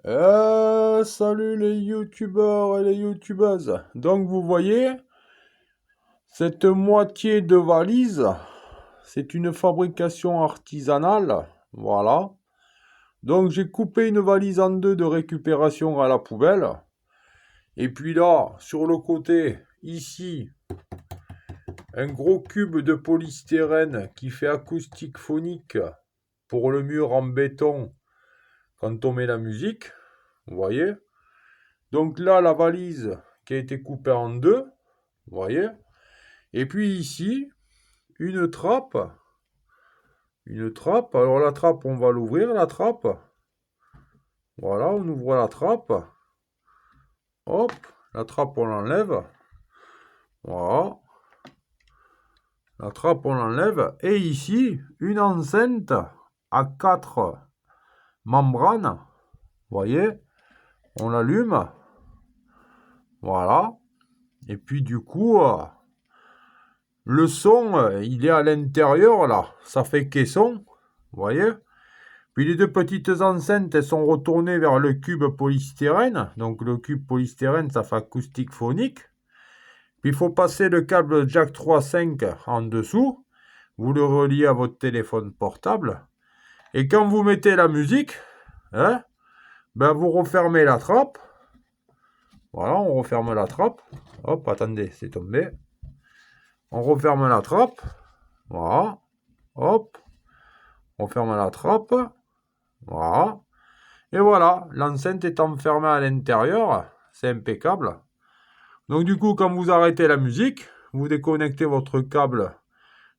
Salut les youtubeurs et les youtubeuses. Donc vous voyez, cette moitié de valise, c'est une fabrication artisanale. Voilà. Donc j'ai coupé une valise en deux de récupération à la poubelle. Et puis là, sur le côté, ici, un gros cube de polystyrène qui fait acoustique phonique pour le mur en béton quand on met la musique. Vous voyez? Donc là, la valise qui a été coupée en deux, vous voyez. Et puis ici, une trappe. Une trappe. Alors la trappe, on va l'ouvrir, la trappe. Voilà, on ouvre la trappe. Hop, la trappe, on l'enlève. Voilà. La trappe, on l'enlève. Et ici, une enceinte à 4 membranes. Vous voyez, on l'allume. Voilà. Et puis du coup, le son, il est à l'intérieur là. Ça fait caisson. Vous voyez? Puis les deux petites enceintes, elles sont retournées vers le cube polystyrène. Donc le cube polystyrène, ça fait acoustique phonique. Puis il faut passer le câble jack 3.5 en dessous. Vous le reliez à votre téléphone portable. Et quand vous mettez la musique, hein, ben vous refermez la trappe. Voilà, on referme la trappe. Hop, attendez, c'est tombé. On referme la trappe. Voilà. Hop. On ferme la trappe. Voilà. Et voilà, l'enceinte est enfermée à l'intérieur. C'est impeccable. Donc du coup, quand vous arrêtez la musique, vous déconnectez votre câble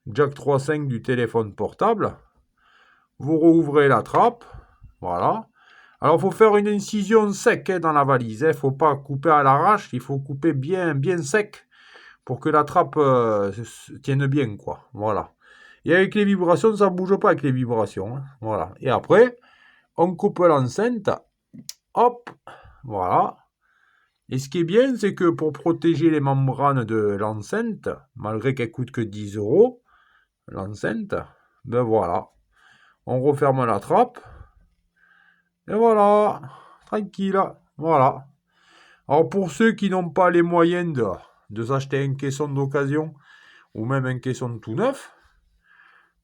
jack 3.5 du téléphone portable. Vous rouvrez la trappe. Voilà. Alors, il faut faire une incision sec dans la valise. Il ne faut pas couper à l'arrache. Il faut couper bien, bien sec pour que la trappe tienne bien, quoi. Voilà. Et avec les vibrations, ça ne bouge pas avec les vibrations. Hein. Voilà. Et après, on coupe l'enceinte. Hop. Voilà. Et ce qui est bien, c'est que pour protéger les membranes de l'enceinte, malgré qu'elle coûte que 10 euros, l'enceinte, ben voilà. On referme la trappe. Et voilà. Tranquille. Voilà. Alors pour ceux qui n'ont pas les moyens de s'acheter un caisson d'occasion ou même un caisson tout neuf,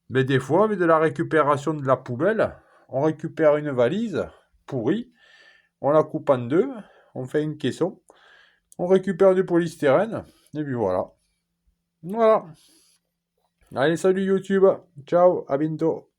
mais des fois, avec de la récupération de la poubelle, on récupère une valise pourrie, on la coupe en deux, on fait une caisson, on récupère du polystyrène, et puis voilà. Voilà. Allez, salut YouTube. Ciao, à bientôt.